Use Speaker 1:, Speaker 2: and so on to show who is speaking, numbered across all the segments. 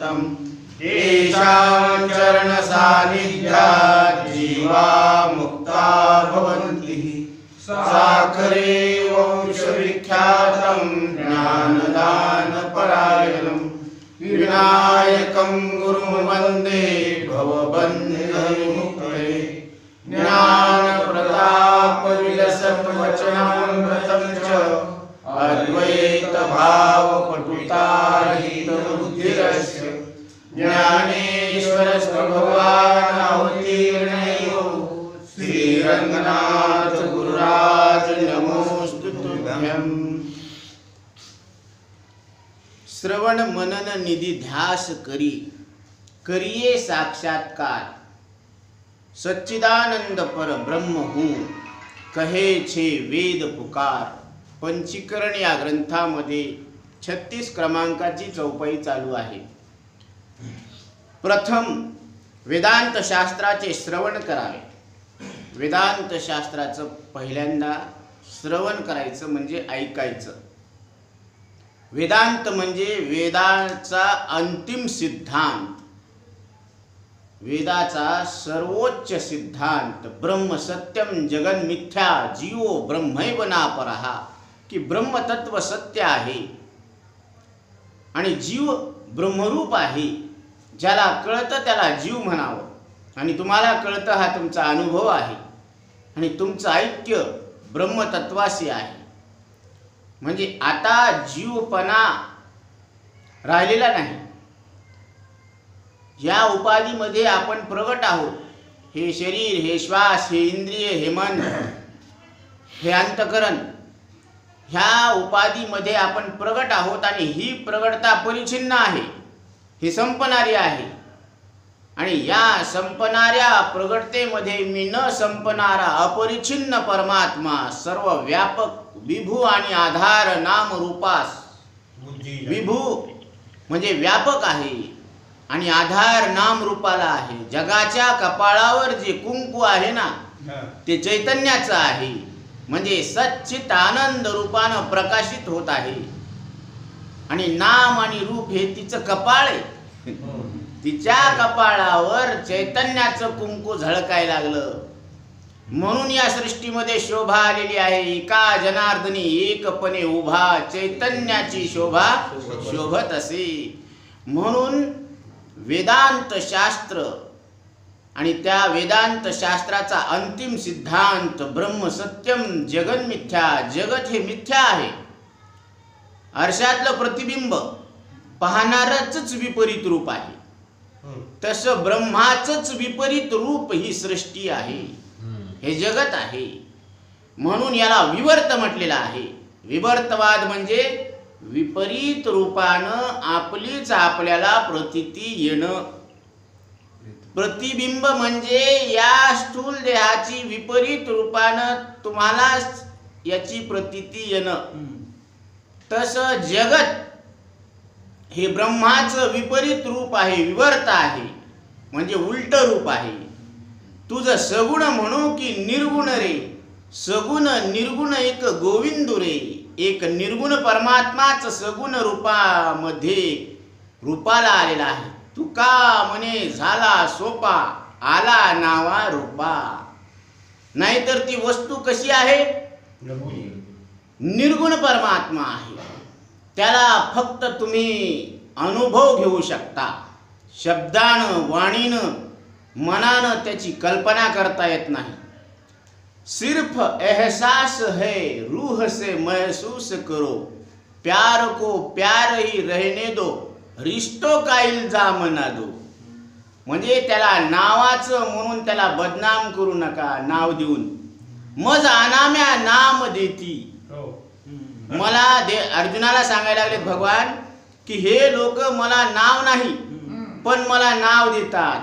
Speaker 1: चित्तम येषां चरण सानिध्यात् जीवा मुक्ता भवन्ति साखरे वंश विख्यातं ज्ञानदान परायणं विनायकं गुरुं वन्दे भवबन्धविमुक्तये ज्ञान प्रताप विलसत् वचनामृतं च अद्वैत भाव पटुतारहित बुद्धिरस्य ज्ञानेश्वरस्य भगवान् अवतीर्णयो श्रीरंगनाथ गुरुराज नमोस्तु तुभ्यं।
Speaker 2: श्रवण मनन निधि ध्यास करिए साक्षात्कार सच्चिदानंद पर ब्रह्म हूँ कहे छे वेद पुकार। पंचीकरण या ग्रंथामध्ये 36 क्रमांकाची चौपाई चालू आहे। प्रथम वेदांत शास्त्राचे श्रवण करावे। वेदांत शास्त्राचं पहिल्यांदा श्रवण करायचं म्हणजे ऐकायचं। वेदांत म्हणजे वेदाचा अंतिम सिद्धांत, वेदाचा सर्वोच्च सिद्धांत ब्रह्म सत्यम जगन मिथ्या जीवो ब्रह्मैव नापरः, की ब्रह्मतत्व सत्य आहे आणि जीव ब्रह्मरूप आहे। ज्याला कळतं त्याला जीव म्हणावं आणि तुम्हाला कळतं हा तुमचा अनुभव आहे आणि तुमचं ऐक्य ब्रह्मतत्वाशी आहे। म्हणजे आता जीवपणा राहिलेला नाही। या उपाधीमध्ये आपण प्रगट आहोत। हे शरीर, हे श्वास, हे इंद्रिय, हे मन, हे अंतकरण, ह्या उपाधीमध्ये आपण प्रगट आहोत आणि ही प्रगटता परिच्छिन्न आहे, ही संपणारी आहे। आणि या संपणाऱ्या प्रगटतेमध्ये मी न संपणारा अपरिच्छिन्न परमात्मा सर्व व्यापक विभू आणि आधार नाम रूपास, विभू म्हणजे व्यापक आहे आणि आधार नाम रूपाला आहे। जगाच्या कपाळावर जे कुंकू आहे ना ते चैतन्याचं आहे, म्हणजे सच्चित आनंद रूपानं प्रकाशित होत आहे। आणि नाम आणि रूप हे तिचं कपाळ आहे। तिच्या कपाळावर चैतन्याचं कुंकू झळकाय लागलं म्हणून या सृष्टीमध्ये शोभा आलेली आहे। एका जनार्दनी एकपणे उभा चैतन्याची शोभा शोभत असे। म्हणून वेदांत शास्त्र आणि त्या वेदांत शास्त्राचा अंतिम सिद्धांत ब्रह्म सत्यम जगन मिथ्या, जगत हे मिथ्या आहे। आरशातलं प्रतिबिंब पाहणारच विपरीत रूप आहे, तसं ब्रह्माचंच विपरीत रूप ही सृष्टी आहे, हे जगत आहे। म्हणून याला विवर्त म्हटलेलं आहे। विवर्तवाद म्हणजे विपरीत रूपानं आपलीच आपल्याला प्रतीती येणं। प्रतिबिंब म्हणजे या स्थूल देहाची विपरीत रूपानं तुम्हाला याची प्रतीती येणं। तसं जगत हे ब्रह्माचं विपरीत रूप आहे, विवर्त आहे, म्हणजे उलट रूप आहे। तुझं सगुण म्हणू की निर्गुण रे, सगुण निर्गुण एक गोविंदू रे। एक निर्गुण परमात्माच सगुण रूपामध्ये रूपाला आलेला आहे। तुका म्हणे झाला सोपा आला नावा रूपा। नाहीतर ती वस्तू कशी आहे? निर्गुण परमात्मा आहे। त्याला फक्त तुम्ही अनुभव घेऊ शकता, शब्दानं वाणीनं मनानं त्याची कल्पना करता येत नाही। सिर्फ एहसास है रूह से महसूस करो, प्यार को प्यार ही रहने दो, रिश्तों का इल्जाम ना दो। म्हणजे त्याला नावाचं म्हणून त्याला बदनाम करू नका नाव देऊन। मज अनाम्या नाम देती। मला अर्जुनाला सांगायला लागलेत भगवान की हे लोक मला नाव नाही पण मला नाव देतात।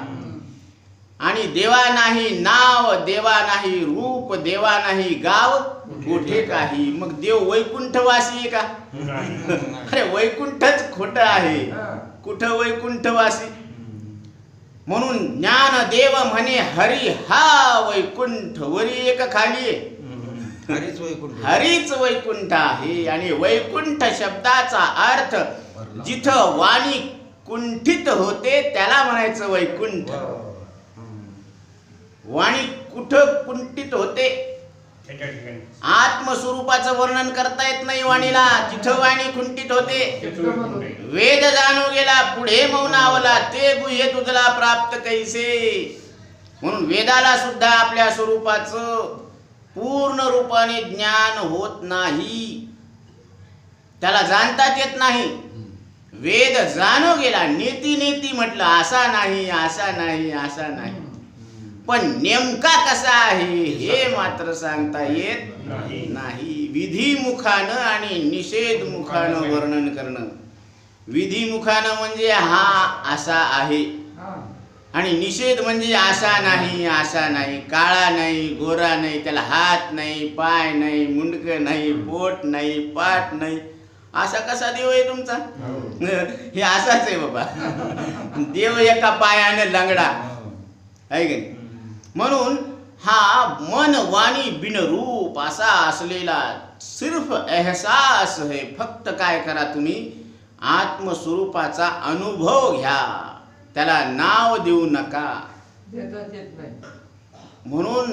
Speaker 2: आणि देवा नाही नाव, देवा नाही रूप, देवा नाही गाव, कुठे काही। मग देव वैकुंठवासी आहे का? अरे वैकुंठच खोटं आहे, कुठं वैकुंठवासी? म्हणून ज्ञान देव म्हणे हरी हा वैकुंठ, वरी एक खाली आहे हरीच वैकुंठ आहे। आणि वैकुंठ शब्दाचा अर्थ जिथं वाणी कुंठित होते त्याला म्हणायचं वैकुंठ. वाणी कुठं कुंठित होते? आत्मस्वरूपाचं वर्णन करता येत नाही वाणीला, तिथं वाणी कुंठित होते. वेद जाणू गेला पुढे मौनावला, ते गुह्य तुझला प्राप्त कैसे. म्हणून वेदाला सुद्धा आपल्या स्वरूपाचं पूर्ण रूपाने ज्ञान होत नाही, त्याला जाणताच येत नाही. वेद जाणू गेला, नेती नेती म्हटलं, असा नाही असा नाही असा नाही, पण नेमका कसा आहे हे मात्र सांगता येत नाही. विधिमुखानं आणि निषेध मुखानं वर्णन करणं. विधिमुखानं म्हणजे हा असा आहे, आणि निषेध म्हणजे असा नाही असा नाही, काळा नाही गोरा नाही, त्याला हात नाही पाय नाही मुंडकं नाही पोट नाही पाठ नाही, असा कसा देव आहे तुमचा? हे असाच आहे बाबा, देव एका पायाने लंगडा आहे की नाही. म्हणून हा मन वाणी बिनरूप असा असलेला सिर्फ एहसास है. फक्त काय करा तुम्ही, आत्मस्वरूपाचा अनुभव घ्या, त्याला नाव देऊ नका. म्हणून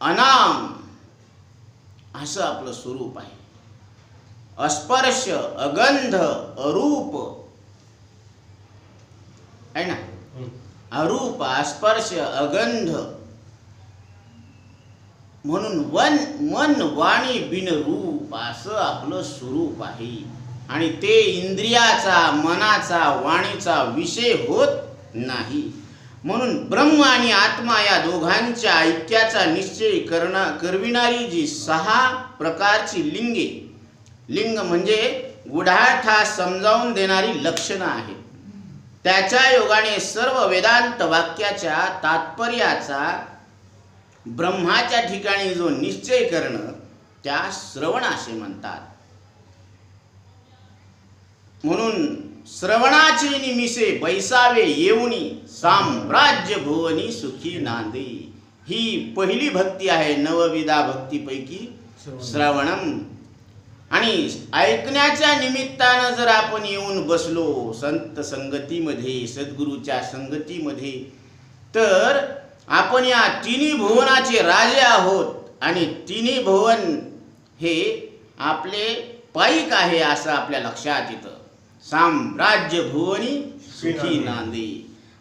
Speaker 2: अनाम असं आपलं स्वरूप आहे. अस्पर्श अगंध अरूप आहे ना, अरूप अस्पर्श अगंध. म्हणून मन वाणी बिनरूप असं आपलं स्वरूप आहे, आणि ते इंद्रियाचा मनाचा वाणीचा विषय होत नाही. म्हणून ब्रह्म आणि आत्मा या दोघांच्या ऐक्याचा निश्चय करविणारी जी 6 प्रकारची लिंगे, लिंग म्हणजे गुढाठा समजावून देणारी लक्षणं आहेत, त्याच्या योगाने सर्व वेदांत वाक्याच्या तात्पर्याचा ब्रह्माच्या ठिकाणी जो निश्चय करणं त्या श्रवण असे म्हणतात. म्हणून श्रवणाचे निमिषे बैसावे येऊनी, साम्राज्य भुवनी सुखी नांदे. ही पहिली भक्ती आहे नवविधा भक्तीपैकी श्रवणम. आणि ऐकण्याच्या निमित्तानं जर आपण येऊन बसलो संत संगतीमध्ये, सद्गुरूच्या संगतीमध्ये, तर आपण या तिन्ही भुवनाचे राजे आहोत, आणि तिन्ही भुवन हे आपले पाईक आहे असं आपल्या लक्षात येतं. साम्राज्य भुवनी सुखी नांदे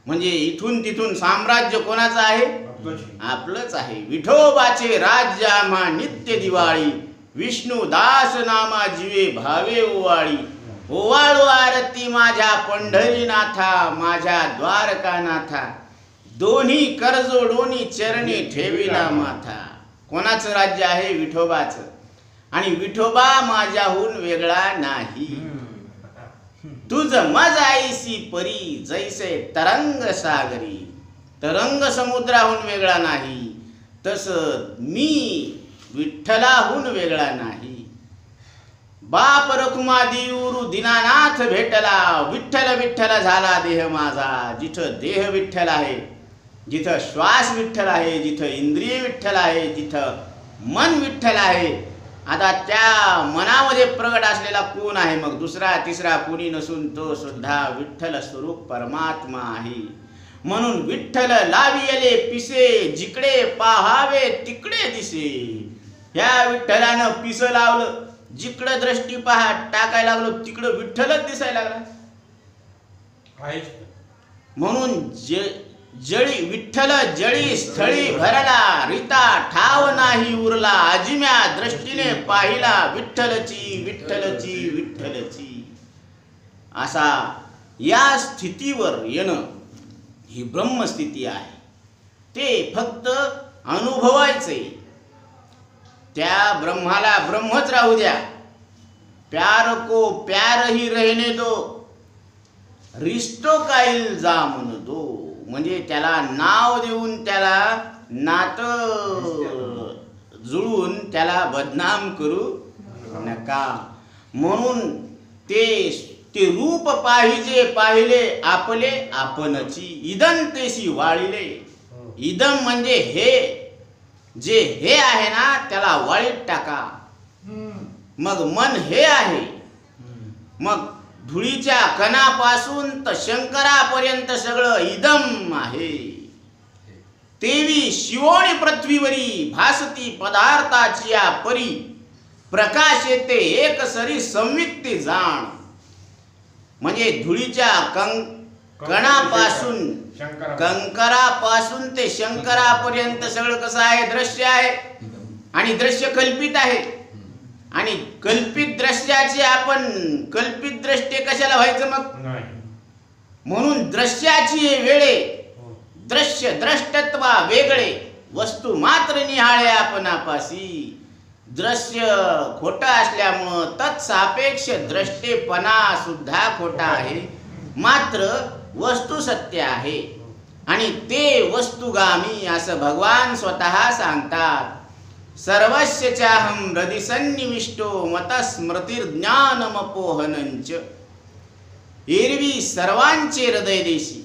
Speaker 2: म्हणजे इथून तिथून साम्राज्य कोणाचं आहे? आपलंच आहे. विठोबाचे राज्य आम्हा नित्य दिवाळी, विष्णू दास नामा जीवे भावे ओवाळी. ओवाळू आरती माझ्या पंढरीनाथा, माझ्या द्वारकानाथा, दोन्ही कर जोडोनी चरणी ठेविला माथा. कोणाचं राज्य आहे? विठोबाचं. आणि विठोबा माझ्याहून वेगळा नाही. तुझ मज आईसी परी, जैसे तरंग सागरी. तरंग समुद्राहून वेगळा नाही, तसं मी विठ्ठलाहून वेगळा नाही. बाप रखुमा देऊरू दीनानाथ भेटला, विठ्ठल विठ्ठल झाला देह माझा. जिथं देह विठ्ठल आहे, जिथं श्वास विठ्ठल आहे, जिथं इंद्रिय विठ्ठल आहे, जिथं मन विठ्ठल आहे, आता त्या मनामध्ये प्रगट असलेला कोण आहे? मग दुसरा तिसरा कोणी नसून तो सुद्धा विठ्ठल स्वरूप परमात्मा आहे. म्हणून विठ्ठल लावियले पिसे, जिकडे पाहावे तिकडे दिसे. ह्या विठ्ठलानं पिस लावलं, जिकडं दृष्टी पहा टाकायला लागलो तिकडं विठ्ठलच दिसायला लागला. म्हणून जळी विठ्ठल जळी स्थळी भरला, रीता ठाव नाही उरला. अजिम्या दृष्टीने पाहिला विठ्ठलची विठ्ठलची विठ्ठलची. असा या स्थितीवर येणं ही ब्रह्मस्थिती आहे. ते फक्त अनुभवायचे. त्या ब्रह्माला ब्रह्मच राहू द्या. प्यार को प्यार ही रहने दो, रिश्तो का इल्जाम दो. म्हणजे त्याला नाव देऊन, त्याला नातं जुळून त्याला बदनाम करू नका. म्हणून ते रूप पाहिजे पाहिले आपले आपणची. इदम तेसी वाळिले. इदम म्हणजे हे, जे हे आहे ना त्याला वाळीत टाका. मग मन हे आहे, मग धुळीच्या कणापासून तर शंकरापर्यंत सगळं इदम आहे. तेवी शिवोणी पृथ्वीवरी भासती पदार्थाची या परी, प्रकाश येते एक सरी संवित्ते जाण. म्हणजे धुळीच्या कणापासून कंकरापासून ते शंकरापर्यंत सगळं कसं आहे, दृश्य आहे. आणि दृश्य कल्पित आहे. आणि कल्पित दृश्याचे आपण कल्पित दृष्टे कशाला व्हायचं मग. म्हणून दृश्याची वेळे दृश्य द्रष्टत्वा वेगळे, वस्तू मात्र निहाळे आपणापासी. दृश्य खोटं असल्यामुळं तत्सापेक्ष द्रष्टेपणा सुद्धा खोटा आहे, मात्र वस्तू सत्य आहे. आणि ते वस्तुगामी असं भगवान स्वतः सांगतात. सर्वस्य चाहं हृदि सन्निविष्टो मतस्मृतिर्ज्ञानमपोहनंच. एरवी सर्वांचे हृदय देशी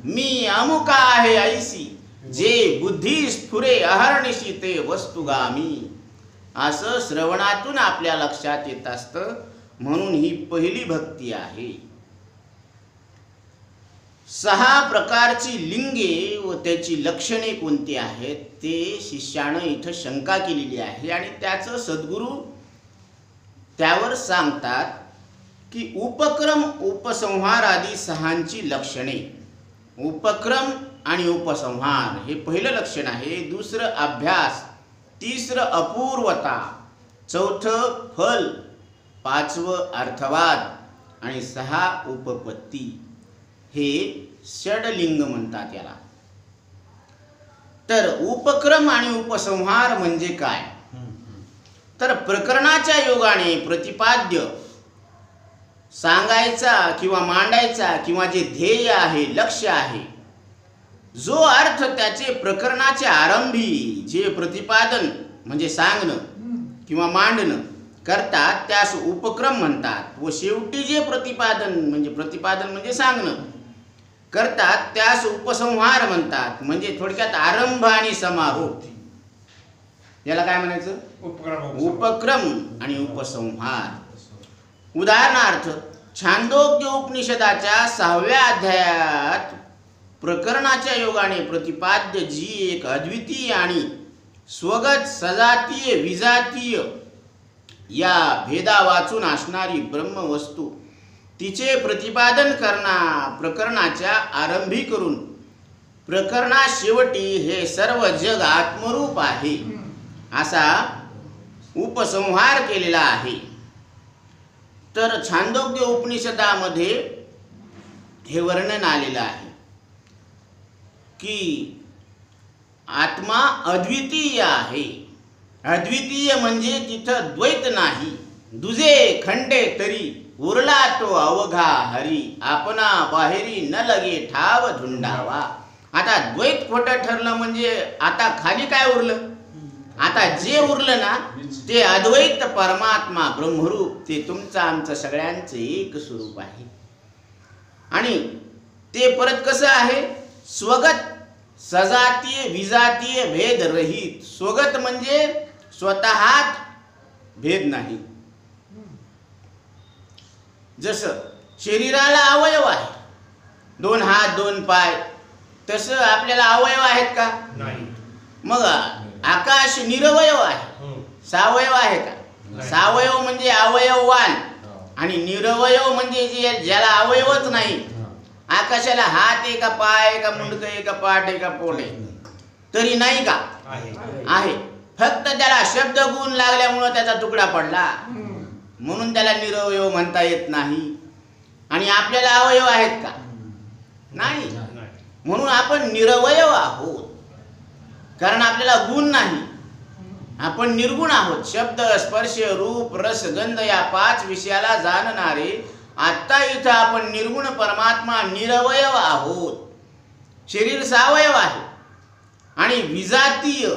Speaker 2: मी अमुका आहे ऐसी, जे बुद्धी स्फुरे अहर्निशी ते वस्तुगामी. असं श्रवणातून आपल्या लक्षात येत असतं. म्हणून ही पहिली भक्ती आहे. 6 प्रकारची लिंगे व त्याची लक्षणे कोणती आहेत ते शिष्यानं इथं शंका केलेली आहे. आणि त्याचं सद्गुरू त्यावर सांगतात की उपक्रम उपसंहार आदी 6ची लक्षणे. उपक्रम आणि उपसंहार हे पहिलं लक्षण आहे. दुसरं अभ्यास, तिसरं अपूर्वता, चौथं फल, 5वं अर्थवाद आणि 6 उपपत्ती. हे षडलिंग म्हणतात याला. तर उपक्रम आणि उपसंहार म्हणजे काय, तर प्रकरणाच्या योगाने प्रतिपाद्य सांगायचा किंवा मांडायचा किंवा जे ध्येय आहे, लक्ष्य आहे, जो अर्थ त्याचे प्रकरणाचे आरंभी जे प्रतिपादन म्हणजे सांगणं किंवा मांडणं करतात त्यास उपक्रम म्हणतात. व शेवटी जे प्रतिपादन म्हणजे सांगणं करतात त्यास उपसंहार म्हणतात. म्हणजे थोडक्यात आरंभ आणि समारोप. याला काय म्हणायचं, उपक्रम आणि उपसंहार. उदाहरणार्थ छांदोग्य उपनिषदाच्या 6व्या अध्यायात प्रकरणाच्या योगाने प्रतिपाद्य जी एक अद्वितीय आणि स्वगत सजातीय विजातीय या भेदा वाचून असणारी ब्रह्मवस्तू, तिचे प्रतिपादन प्रकरणाच्या आरंभी करून प्रकरणा शेवटी हे सर्व जग आत्मरूप आहे असा उपसंहार केलेला आहे. तर छांदोग्य उपनिषदामध्ये हे वर्णन आलेलं आहे की आत्मा अद्वितीय आहे. अद्वितीय म्हणजे तिथं द्वैत नाही. दुजे खंडे तरी उरला तो अवघा हरी, आपणा बाहेरी न लगे ठाव धुंडावा. आता द्वैत खोटं ठरलं म्हणजे आता खाली काय उरलं, आता जे उरलं ना ते अद्वैत परमात्मा ब्रह्मरूप, ते तुमचं आमचं सगळ्यांचं एक स्वरूप आहे. आणि ते परत कसं आहे, स्वगत सजातीय विजातीय भेद रहित. स्वगत म्हणजे स्वतःत भेद नाही. जसं शरीराला अवयव आहे, 2 हात 2 पाय, तसं आपल्याला अवयव आहेत का, नाही. मग आकाश निरवयव आहे, सावयव आहे का, सावयव म्हणजे अवयववान, आणि निरवयव म्हणजे ज्याला अवयवच नाही. आकाशाला हात आहे का, पाय आहे का, मुंडक आहे का, पाठ आहे का, पोट आहे, तरी नाही का, आहे. फक्त त्याला शब्द गुण लागल्यामुळं त्याचा तुकडा पडला म्हणून त्याला निरवयव म्हणता येत नाही. आणि आपल्याला अवयव आहेत का, नाही. म्हणून आपण निरवयव आहोत, कारण आपल्याला गुण नाही. आपण निर्गुण आहोत. शब्द स्पर्श रूप रस गंध या 5 विषयाला जाणणारे. आता इथं आपण निर्गुण परमात्मा निरवयव आहोत. शरीर सावयव आहे. आणि विजातीय,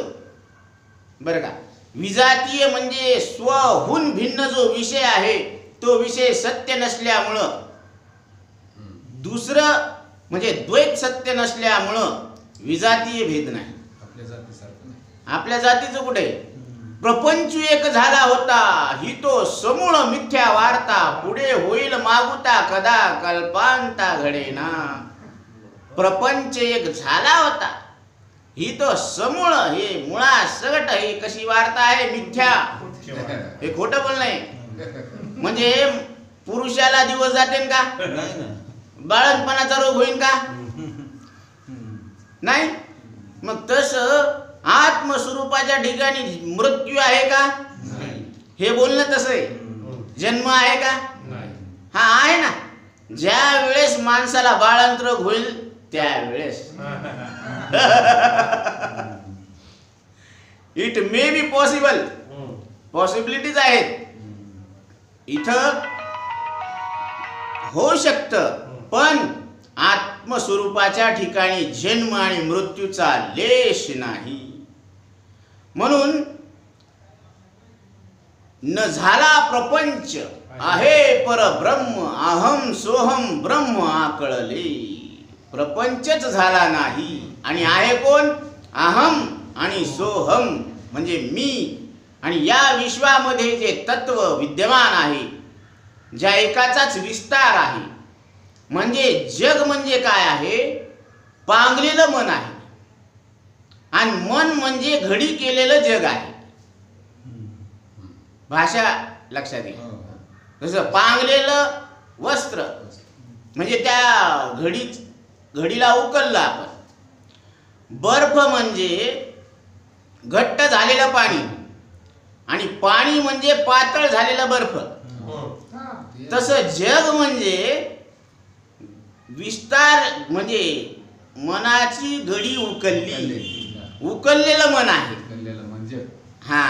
Speaker 2: बरं का, विजातीय म्हणजे स्वहून भिन्न जो विषय आहे तो विषय सत्य नसल्यामुळं, दुसरं म्हणजे द्वैत सत्य नसल्यामुळं विजातीय भेद नाही. आपल्या जातीचं कुठे, प्रपंच एक झाला होता, ही तो समूळ मिथ्या वार्ता, पुढे होईल मागुता कदा कल्पांता घडेना. प्रपंच एक झाला होता, ही तो समूळ, हे मुळा सगट, ही कशी वार्ता आहे? मिथ्या. हे खोटं बोल नाही. म्हणजे पुरुषाला दिवस जाते का? बाळणपणाचा रोग होईल का? नाही. मग तसं आत्मस्वरूपाच्या ठिकाणी मृत्यू आहे का? हे बोलणं तसं आहे. जन्म आहे का? हा आहे ना. ज्या वेळेस माणसाला बाळांतर होईल त्यावेळेस it may be possible, possibilities आहेत. इथं होऊ शकतं, पण आत्मस्वरूपाच्या ठिकाणी जन्म आणि मृत्यूचा लेश नाही. म्हणून न झाला प्रपंच, आहे परब्रह्म, अहम सोहम ब्रह्म आकळले. प्रपंचच झाला नाही आणि आहे कोण? अहम आणि सोहम म्हणजे मी. आणि या विश्वामध्ये जे तत्व विद्यमान आहे, ज्या एकाचाच विस्तार आहे, म्हणजे जग म्हणजे काय आहे? पांगलेलं मन आहे. आणि मन म्हणजे घडी केलेलं जग आहे. भाषा लक्षात घ्या. जसं पांगलेलं वस्त्र म्हणजे त्या घडीला उकललं आपण. बर्फ म्हणजे घट्ट झालेलं पाणी आणि पाणी म्हणजे पातळ झालेला बर्फ. तसं जग म्हणजे विस्तार, म्हणजे मनाची घडी उकललेलं मन आहे. हा.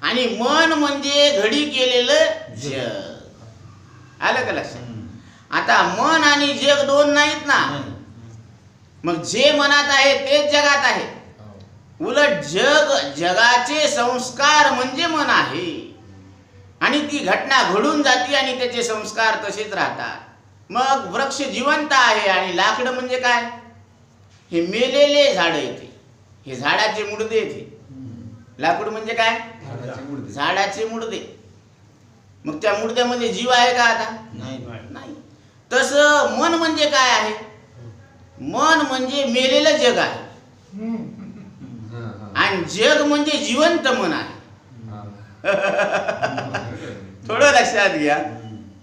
Speaker 2: आणि मन म्हणजे घडी केलेलं जग. आलं का लक्षात? आता मन आणि जग दोन नाहीत ना. मग जे मनात आहे तेच जगात आहे. उलट जगाचे संस्कार म्हणजे मन आहे. आणि ती घटना घडून जाते आणि त्याचे संस्कार तसेच राहतात. मग वृक्ष जिवंत आहे आणि लाकड म्हणजे काय? हे मेलेले झाड येते, हे झाडाचे मुडदे येते. लाकूड म्हणजे काय? झाडाचे मुडदे. मग त्या मुडद्यामध्ये जीव आहे का आता? नाही. तसं मन म्हणजे काय आहे? मन म्हणजे मेलेलं जग आहे आणि जग म्हणजे जिवंत मन आहे. थोडं लक्षात घ्या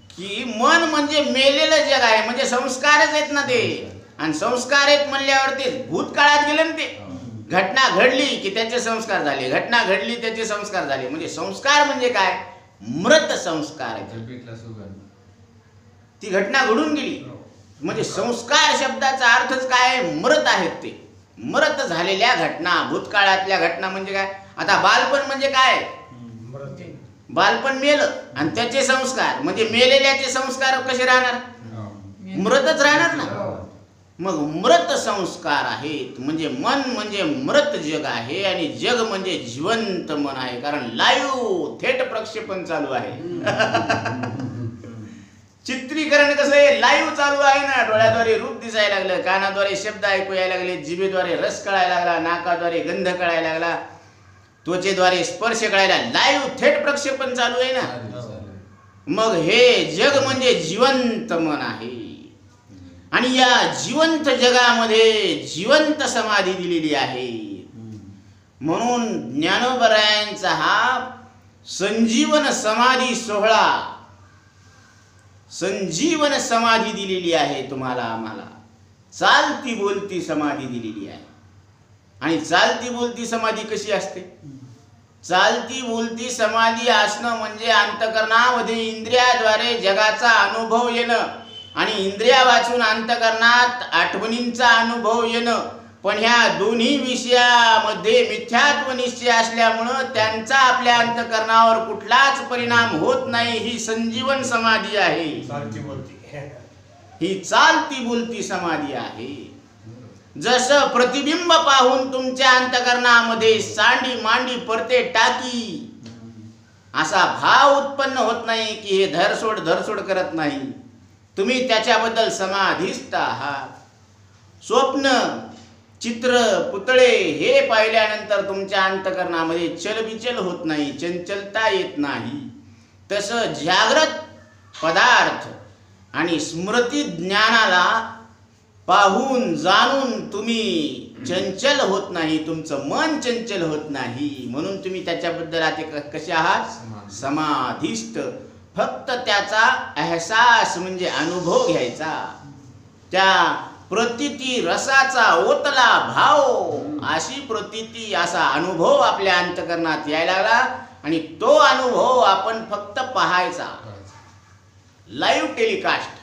Speaker 2: की मन म्हणजे मेलेलं जग आहे, म्हणजे संस्कारच आहेत ना ते. आणि संस्कार आहेत म्हणल्यावर ते भूतकाळात गेले ना. ते घटना घडली की त्याचे संस्कार झाले, घटना घडली त्याचे संस्कार झाले. म्हणजे संस्कार म्हणजे काय? मृत संस्कार आहे. ती घटना घडून गेली म्हणजे संस्कार शब्दाचा अर्थच काय? मृत आहेत. ते मृत झालेल्या घटना, भूतकाळातल्या घटना म्हणजे काय? आता बालपण म्हणजे काय? बालपण मेलं आणि त्याचे संस्कार म्हणजे मेलेल्याचे संस्कार कसे राहणार? मृतच राहणार ना. मग मृत संस्कार आहेत. म्हणजे मन म्हणजे मृत जग आहे आणि जग म्हणजे जिवंत मन आहे. कारण लाईव्ह थेट प्रक्षेपण चालू आहे. चित्रीकरण कसं आहे? लाईव्ह चालू आहे ना. डोळ्याद्वारे रूप दिसायला लागलं, कानाद्वारे शब्द ऐकू यायला लागले, जिभेद्वारे रस कळायला लागला, नाकाद्वारे गंध कळायला लागला, त्वचेद्वारे स्पर्श कळायला. लाईव्ह थेट प्रक्षेपण चालू आहे ना. मग हे जग म्हणजे जिवंत मन आहे. आणि या जिवंत जगामध्ये जिवंत समाधी दिलेली आहे. म्हणून ज्ञानोबरायांचा हा संजीवन समाधी सोहळा, संजीवन समाधी दिलेली आहे तुम्हाला आम्हाला. चालती बोलती समाधी दिलेली आहे. आणि चालती बोलती समाधी कशी असते? चालती बोलती समाधी असणं म्हणजे अंतकरणामध्ये इंद्रियाद्वारे जगाचा अनुभव येणं आणि इंद्रिया वाचून अंतकरणात आठवणींचा अनुभव येणं. पण ह्या दोन्ही विषयामध्ये मिथ्यात्व निश्चय असल्यामुळं त्यांचा आपल्या अंतकरणावर कुठलाच परिणाम होत नाही. ही संजीवन समाधी आहे. ही चालती बोलती समाधी आहे. जसं प्रतिबिंब पाहून तुमच्या अंतकरणामध्ये सांडी मांडी परते टाकी असा भाव उत्पन्न होत नाही की हे धरसोड करत नाही. तुम्ही त्याच्याबद्दल समाधिस्थ आहात. स्वप्न चित्र पुतळे हे पाहिल्यानंतर तुमच्या अंतकरणामध्ये चलबिचल होत नाही, चंचलता येत नाही. तसं जागृत पदार्थ आणि स्मृती ज्ञानाला पाहून जाणून तुम्ही चंचल होत नाही, तुमचं मन चंचल होत नाही. म्हणून तुम्ही त्याच्याबद्दल आता कसे आहात? समाधिस्थ. फक्त त्याचा अहसास म्हणजे अनुभव घ्यायचा. त्या प्रतीती रसाचा ओतला भाव, अशी प्रतीती असा अनुभव आपल्या अंतकरणात यायला लागला आणि तो अनुभव आपण फक्त पाहायचा. लाईव्ह टेलिकास्ट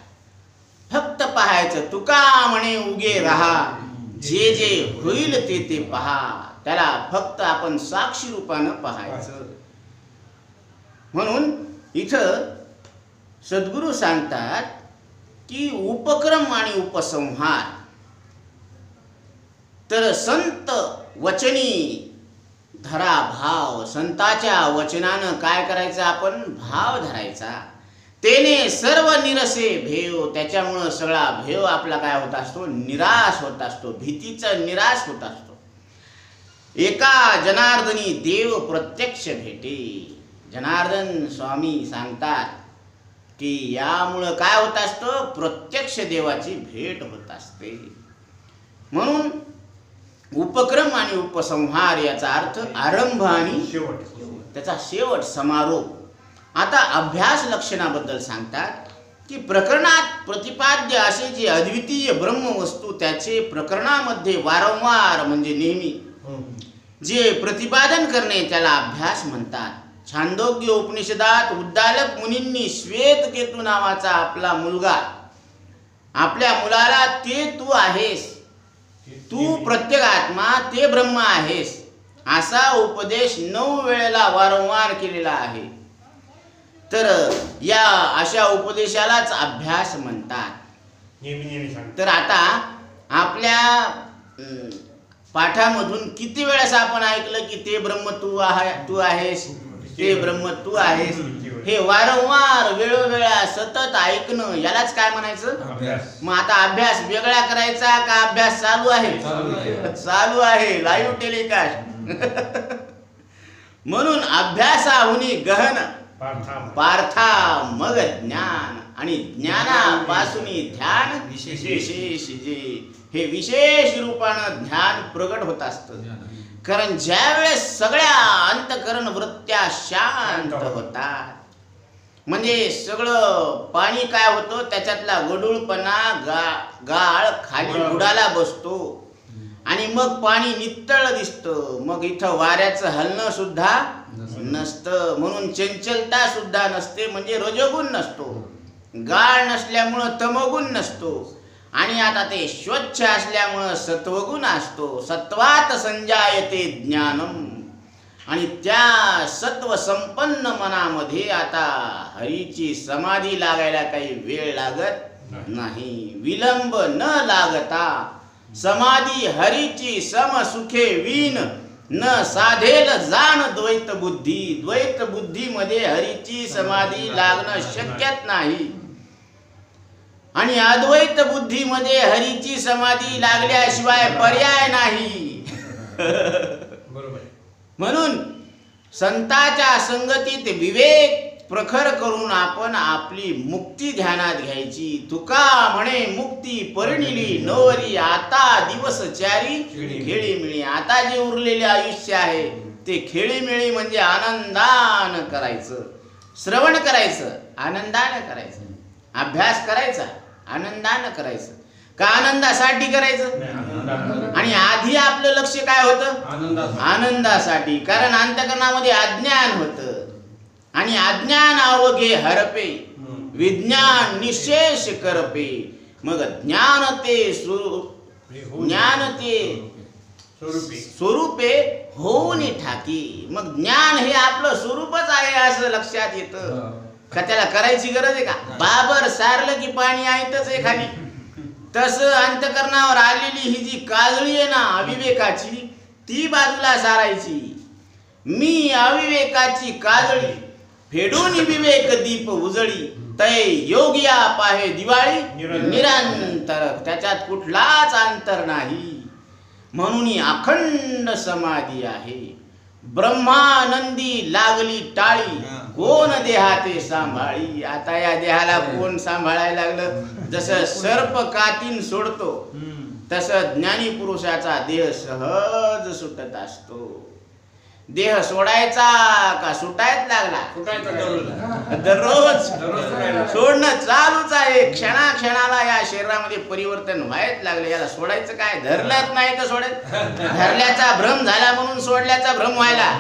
Speaker 2: फक्त पाहायचं. तुका म्हणे उगे राहा, जे जे होईल ते ते पहा. त्याला फक्त आपण साक्षी रूपानं पाहायचं. म्हणून इथं सद्गुरू सांगतात की उपक्रम आणि उपसंहार. तर संत वचनी धरा भाव. संताच्या वचनानं काय करायचं? आपण भाव धरायचा. तेने सर्व निरसे भेव. त्याच्यामुळं सगळा भेव आपला काय होत असतो? निराश होत असतो. भीतीचा निराश होत असतो. एका जनार्दनी देव प्रत्यक्ष भेटे. जनार्दन स्वामी सांगतात की यामुळं काय होत असतं? प्रत्यक्ष देवाची भेट होत असते. म्हणून उपक्रम आणि उपसंहार याचा अर्थ आरंभ आणि
Speaker 1: शेवट,
Speaker 2: त्याचा शेवट, समारोप. आता अभ्यास लक्षणाबद्दल सांगतात की प्रकरणात प्रतिपाद्य असे जे अद्वितीय ब्रह्मवस्तू त्याचे प्रकरणामध्ये वारंवार म्हणजे नेहमी जे प्रतिपादन करणे त्याला अभ्यास म्हणतात. छांदोग्य उपनिषदात उद्दालक मुनींनी श्वेतकेतू नावाचा आपला मुलगा, आपल्या मुलाला ते तू आहेस, तू प्रत्येक आत्मा, ते ब्रह्म आहेस, असा उपदेश 9 वेळेला वारंवार केलेला आहे. तर या अशा उपदेशालाच अभ्यास म्हणतात. तर आता आपल्या पाठामधून किती वेळेस आपण ऐकलं की ते ब्रह्म तू आहेस, ते ब्रह्म तू आहेस. हे वारंवार वेळोवेळा सतत ऐकणं यालाच काय म्हणायचं? मग आता अभ्यास वेगळा करायचा का अभ्यास चालू आहे? चालू आहे. Live telecast. म्हणून अभ्यासाहुनी गहन पार्था मग ज्ञान, आणि ज्ञानापासून ध्यान विशेष जे हे विशेष रूपानं ध्यान प्रगट होत असतं. कारण ज्या वेळेस सगळ्या अंतकरण वृत्त्या शांत होतात म्हणजे सगळं पाणी काय होतं, त्याच्यातला गडूळपणा गाळ खाली बुडाला बसतो आणि मग पाणी नित्तळ दिसतं. मग इथं वाऱ्याचं हलणं सुद्धा नसतं. म्हणून चंचलता सुद्धा नसते, म्हणजे रजोगुण नसतो. गाळ नसल्यामुळं तमोगुण नसतो. आणि आता ते स्वच्छ असल्यामुळं सत्वगुण असतो. सत्वात संजायते ज्ञानम. आणि त्या सत्व संपन्न मनामध्ये आता हरीची समाधी लागायला काही वेळ लागत नाही. विलंब न लागता समाधी हरीची समसुखे वीन न साधेल जाण द्वैत बुद्धी. द्वैत बुद्धीमध्ये हरीची समाधी लागणं शक्यच नाही. आणि अद्वैत बुद्धीमध्ये हरीची समाधी लागल्याशिवाय पर्याय नाही. म्हणून संताच्या संगतीत विवेक प्रखर करून आपण आपली मुक्ती ध्यानात घ्यायची. तुका म्हणे मुक्ती परिणिली नवरी, आता दिवस चारी खेळीमिळी. आता जे उरलेले आयुष्य आहे ते खेळीमिळी म्हणजे आनंदानं करायचं. श्रवण करायचं, आनंदानं करायचं. अभ्यास करायचा, आनंदानं करायचं. का आनंदासाठी करायचं? आणि आधी आपलं लक्ष काय होतं? आनंदासाठी. कारण अंतकरणामध्ये अज्ञान होतं आणि अज्ञान अवघे हरपे, विज्ञान निशेष करपे. मग ज्ञान ते स्वरूपे होऊन ठाकी. मग ज्ञान हे आपलं स्वरूपच आहे असं लक्षात येतं. का त्याला करायची गरज आहे का? बाबर सारलं की पाणी आहेतच आहे खाली. तसं अंतकरणावर आलेली ही जी काजळी आहे ना अविवेकाची, ती बाजूला सारायची. मी अविवेकाची काजळी फेडून विवेक दीप उजळी, तय योगिया पाहे दिवाळी निरंतर. त्याच्यात कुठलाच अंतर नाही. म्हणून अखंड समाधी आहे. ब्रह्मानंदी लागली टाळी, कोण देहाते सांभाळी. आता या देहाला कोण सांभाळायला लागलं? जसं सर्प कातीन सोडतो तसं ज्ञानी पुरुषाचा देह सहज सुटत असतो. देह सोडायचा का सुटायच लागला? दररोज सोडणं चालूच आहे. क्षणाक्षणाला या शरीरामध्ये परिवर्तन व्हायच लागले. याला सोडायचं काय? धरलंच नाही तर सोडायचं. धरल्याचा भ्रम झाला म्हणून सोडल्याचा भ्रम व्हायला.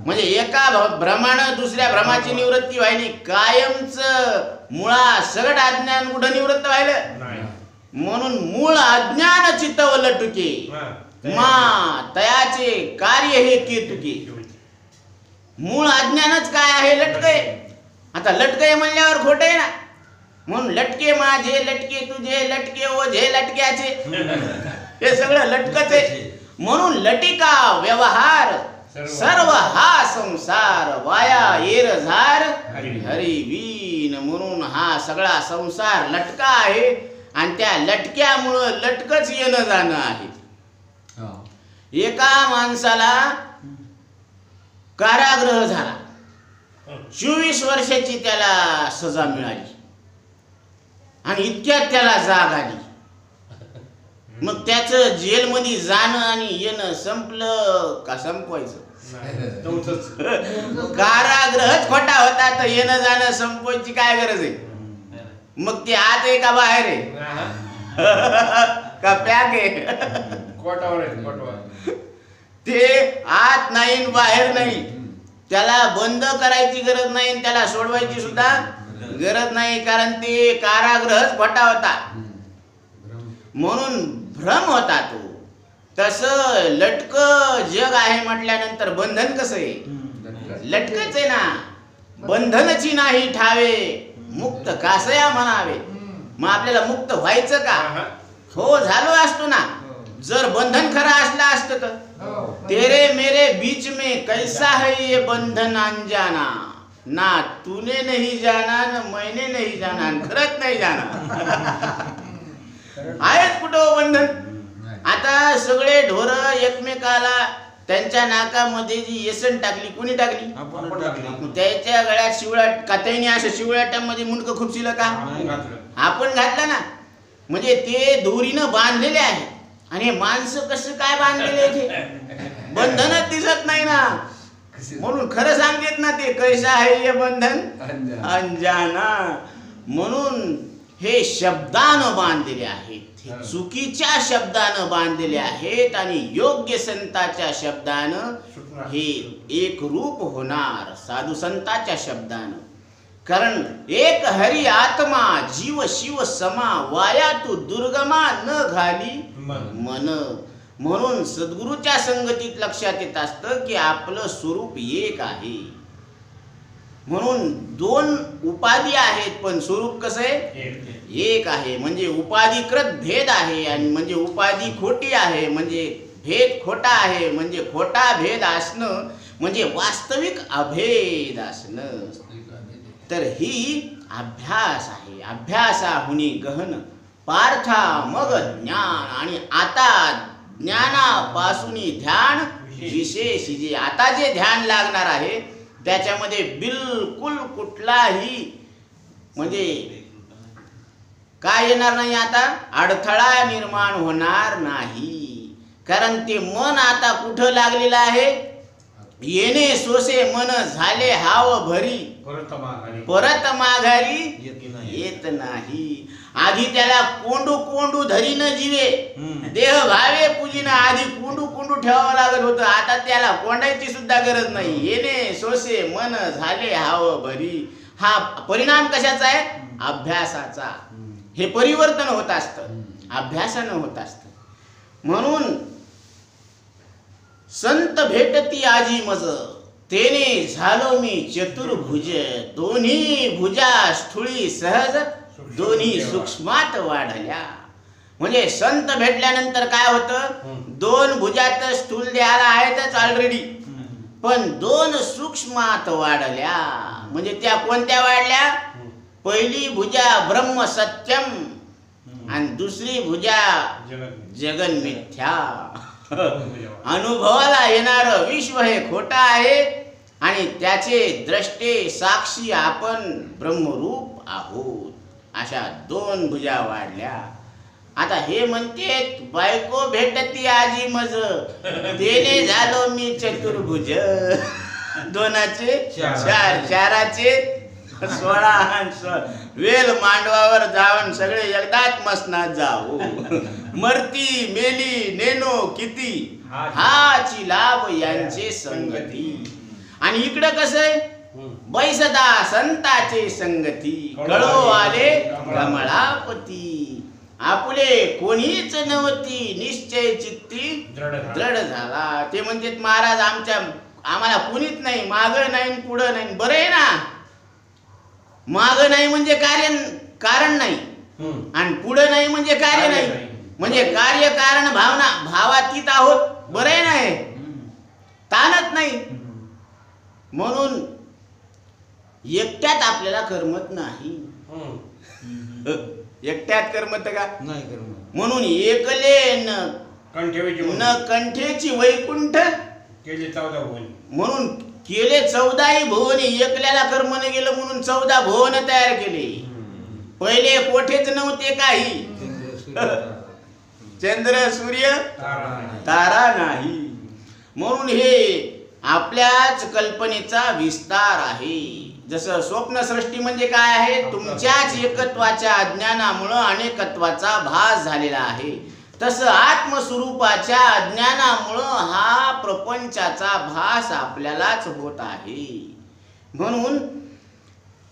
Speaker 2: म्हणजे एका भ्रमानं दुसऱ्या भ्रमाची निवृत्ती व्हायली. कायमच मुळा सगळं अज्ञान कुठं निवृत्त व्हायलं? म्हणून मूळ अज्ञान चित्तव लटुके, मा तयाचे कार्य हे केतुके. मूळ अज्ञानच काय आहे? लटके. आता लटके म्हणल्यावर खोट आहे ना. म्हणून लटके माझे, लटके तुझे, लटके ओझे लटक्याचे, हे सगळं लटकच आहे. म्हणून लटिका व्यवहार सर्व हा संसार, वाया येर झार हरी वीन. म्हणून हा सगळा संसार लटका आहे आणि त्या लटक्यामुळं लटकच येणं जाणं आहे. एका माणसाला कारागृह झाला, 24 वर्षाची त्याला सजा मिळाली आणि इतक्यात त्याला जाग आली. मग त्याचं जेलमध्ये जाणं आणि येणं संपलं का संपवायचं? कारागृहच खोटा होता तर येणं जाणं संपवायची काय गरज आहे? मग ते आत आहे का बाहेर आहे का पॅक आहे? ते आत नाही बाहेर नाही. त्याला बंद करायची गरज नाही, त्याला सोडवायची सुद्धा गरज नाही, कारण ते कारागृहच खोटा होता. म्हणून भ्रम होता तो. तसं लटक जग आहे म्हटल्यानंतर बंधन कसं आहे? लटकच आहे ना. बंधनची नाही ठावे, मुक्त कासया म्हणावे. मग आपल्याला मुक्त व्हायचं का? हो, झालो असतो ना. जर बंधन खरा असला असतं तर तेरे मेरे बीच में कैसा है ये बंधन अनजाना, ना तूने नहीं जाना ना मैंने नहीं जाना, खरंच नाही जाना. आहेच कुठं बंधन? आता सगळे ढोर एकमेकाला त्यांच्या नाकामध्ये जी येसन टाकली, कुणी टाकली? त्याच्या गळ्यात शिवळा कात्याने असं शिवळाट्यामध्ये मुंडकं खुपसिलं का? आपण घातलं ना. म्हणजे ते दोरीनं बांधलेले आहे. आणि माणसं कसं काय बांधलेले ते बंधनच दिसत नाही ना. म्हणून खरं सांगेत ना ते कैसा आहे हे बंधन अंजाना. म्हणून हे शब्दानं बांधलेले आहेत, चुकीच्या शब्दानं बांधलेले आहेत आणि योग्य संताच्या शब्दानं हे एक रूप होणार साधू संताच्या शब्दानं. कारण एक हरी आत्मा जीव शिव समा, वाया तू दुर्गमा न घाली मन. म्हणून सद्गुरूच्या संगतीत लक्षात येत असतं की आपलं स्वरूप एक आहे. म्हणून दोन उपाधी आहेत पण स्वरूप कसं आहे? एक आहे. म्हणजे उपाधिकृत भेद आहे आणि म्हणजे उपाधी खोटी आहे, म्हणजे भेद खोटा आहे. म्हणजे खोटा भेद असणं म्हणजे वास्तविक अभेद असणं. तर ही अभ्यास आहे. अभ्यासाहुनी गहन पार्था मग ज्ञान. आणि आता ज्ञानापासून ध्यान विशेष. जे आता जे ध्यान लागणार आहे त्याच्यामध्ये बिलकुल कुठलाही म्हणजे काय येणार नाही. आता अडथळा निर्माण होणार नाही. कारण ते मन आता कुठं लागलेलं आहे? येणे सोसे मन झाले हाव भरी, परत माघारी येत नाही. आधी त्याला कोंडू कोंडू धरी न जीवे, देह भावे पूजिन. आधी कोंडू कोंडू ठेवावं लागत होतं, आता त्याला कोंडायची सुद्धा गरज नाही. येणे सोसे मन झाले हाव भरी. हा परिणाम कशाचा आहे? अभ्यासाचा. हे परिवर्तन होत असतं, अभ्यासानं होत असतं. म्हणून संत भेटती आजी मज, तेने झालो मी चतुर्भुज. दोन्ही भुजा स्थूळी सहज, दोन्ही सूक्ष्मात वाढल्या. म्हणजे संत भेटल्यानंतर काय होतं? दोन भुजा तर स्थूल देहाला आहेतच ऑलरेडी, पण दोन सूक्ष्मात वाढल्या. म्हणजे त्या कोणत्या वाढल्या? पहिली भुजा ब्रह्म सत्यम आणि दुसरी भुजा जगन मिथ्या. अनुभवाला येणारं विश्व हे खोटं आहे आणि त्याचे द्रष्टे साक्षी आपण ब्रह्मरूप आहोत. अशा दोन भुजा वाढल्या. आता हे म्हणते बायको भेटती आजी मज, तेने झालो मी चतुर्भुज. दोनाचे चार, चाराचे 16. वेल मांडवावर जाऊन सगळे एकदाच मसनात जाऊ. मरती मेली नेनो किती, हाची लाभ यांचे संगती. आणि इकडं कसं आहे, बैसदा संताचे संगती, कळो आले कमळापती. आपले कोणीच नव्हती, निश्चय चित्ती दृढ झाला. ते म्हणतात महाराज आम्हाला कोणीच नाही, माग नाही पुढं नाही. बरं आहे ना, माग नाही म्हणजे कारण नाही आणि पुढं नाही म्हणजे कार्य नाही. म्हणजे कार्य कारण भावना भावातीत आहोत. बरं आहे ना, हे ताणत नाही. म्हणून एकट्यात आपल्याला करमत नाही. एकट्यात करमत का
Speaker 1: नाही करमत.
Speaker 2: म्हणून एकले न कंठेची वैकुंठ
Speaker 3: केले 14 भुवन.
Speaker 2: म्हणून केले 14 भुवने. एकल्याला कर्म न गेलं म्हणून 14 भुवन तयार केले. पहिले कोठेच नव्हते काही, चंद्र सूर्य तारा नाही. म्हणून हे आपल्याच कल्पनेचा विस्तार आहे. जसं स्वप्नसृष्टी म्हणजे काय आहे, तुमच्याच एकत्वाच्या अज्ञानामुळं अनेकत्वाचा भास झालेला आहे. तसं आत्मस्वरूपाच्या अज्ञानामुळं हा प्रपंचाचा भास आपल्यालाच होत आहे. म्हणून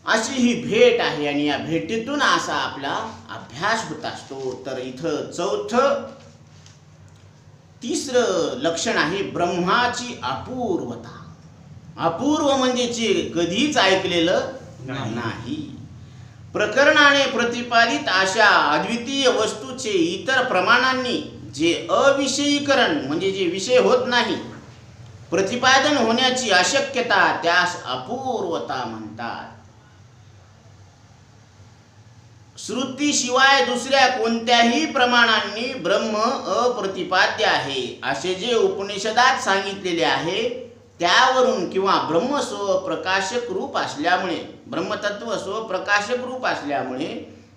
Speaker 2: अशी ही भेट आहे आणि या भेटीतून असा आपला अभ्यास होत असतो. तर इथं तिसरं लक्षण आहे ब्रह्माची अपूर्वता. अपूर्व म्हणजे जे कधीच ऐकलेलं नाही. प्रकरणाने प्रतिपादित अशा अद्वितीय वस्तूचे इतर प्रमाणांनी जे अविषयीकरण म्हणजे जे विषय होत नाही प्रतिपादन होण्याची अशक्यता त्यास अपूर्वता म्हणतात. श्रुतीशिवाय दुसऱ्या कोणत्याही प्रमाणांनी ब्रह्म अप्रतिपाद्य आहे असे जे उपनिषदात सांगितलेले आहे त्यावरून किंवा ब्रह्म स्वप्रकाशक रूप असल्यामुळे ब्रह्मतत्व स्वप्रकाशक रूप असल्यामुळे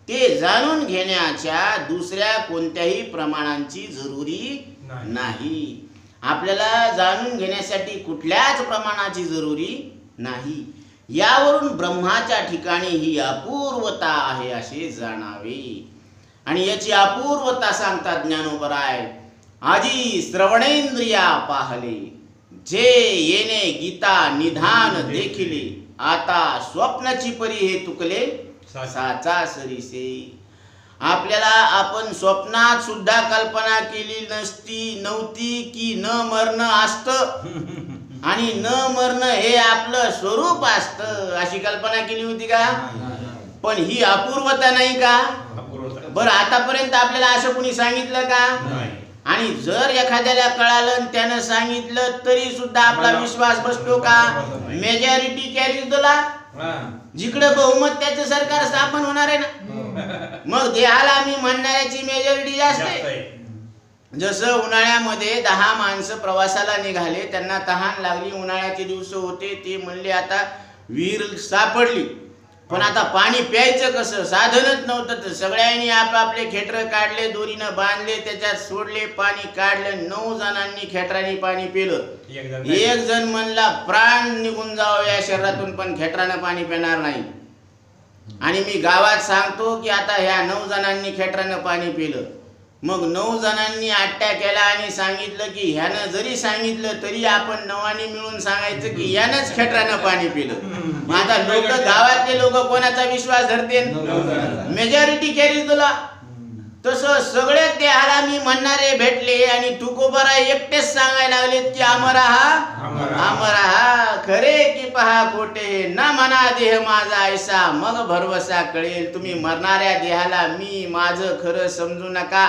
Speaker 2: ते जाणून घेण्याच्या दुसऱ्या कोणत्याही प्रमाणांची जरुरी नाही. आपल्याला जाणून घेण्यासाठी कुठल्याच प्रमाणाची जरुरी नाही. यावरून ब्रह्माच्या ठिकाणी ही अपूर्वता आहे असे जाणावे. आणि याची अपूर्वता सांगतात ज्ञानोबराय. आधी श्रवणेंद्रिया पाहले जे येणे गीता निधान देखिले आता स्वप्नाची परी हे तुकले साचा सरीसे. आपल्याला आपण स्वप्नात सुद्धा कल्पना केली नव्हती की न मरणं असतं आणि न मरणं हे आपलं स्वरूप असतं अशी कल्पना केली होती का? पण ही अपूर्वता नाही का? बरं आतापर्यंत आपल्याला असं कुणी सांगितलं का? आणि जर एखाद्याला कळालं त्यानं सांगितलं तरी सुद्धा आपला विश्वास बसतो का? मेजॉरिटी कॅरीज दिला जिकडे बहुमत त्याचं सरकार स्थापन होणार आहे ना. मग देहाला मी म्हणणाऱ्याची मेजॉरिटी जास्त आहे. जसं उन्हाळ्यामध्ये 10 माणसं प्रवासाला निघाले, त्यांना तहान लागली, उन्हाळ्याचे दिवस होते, ते म्हणले आता विहीर सापडली पण आता पाणी प्यायचं कसं, साधनच नव्हतं. तर सगळ्यांनी आपापले खेटर काढले, दोरीनं बांधले, त्याच्यात सोडले, पाणी काढलं. 9 जणांनी खेटराने पाणी पिलं. एक जण म्हणला प्राण निघून जावं या शरीरातून पण खेटरानं पाणी पिणार नाही. आणि मी गावात सांगतो की आता ह्या 9 जणांनी खेटरानं पाणी पिलं. मग 9 जणांनी आट्या केला आणि सांगितलं की ह्यानं जरी सांगितलं तरी आपण 9 मिळून सांगायचं की यानंच खेटरानं पाणी पिलं. आता लोक गावातले लोक कोणाचा विश्वास धरते? मेजॉरिटी कॅरीज तुला. तसं सगळे देहाला मी म्हणणारे भेटले आणि तुकोबरा एकटेच सांगायला लागलेत की अमरा खरे की पहा खोटे ना म्हणा देह माझा ऐसा मग भरवसा कळेल. तुम्ही मरणाऱ्या देहाला मी माझं खरं समजू नका.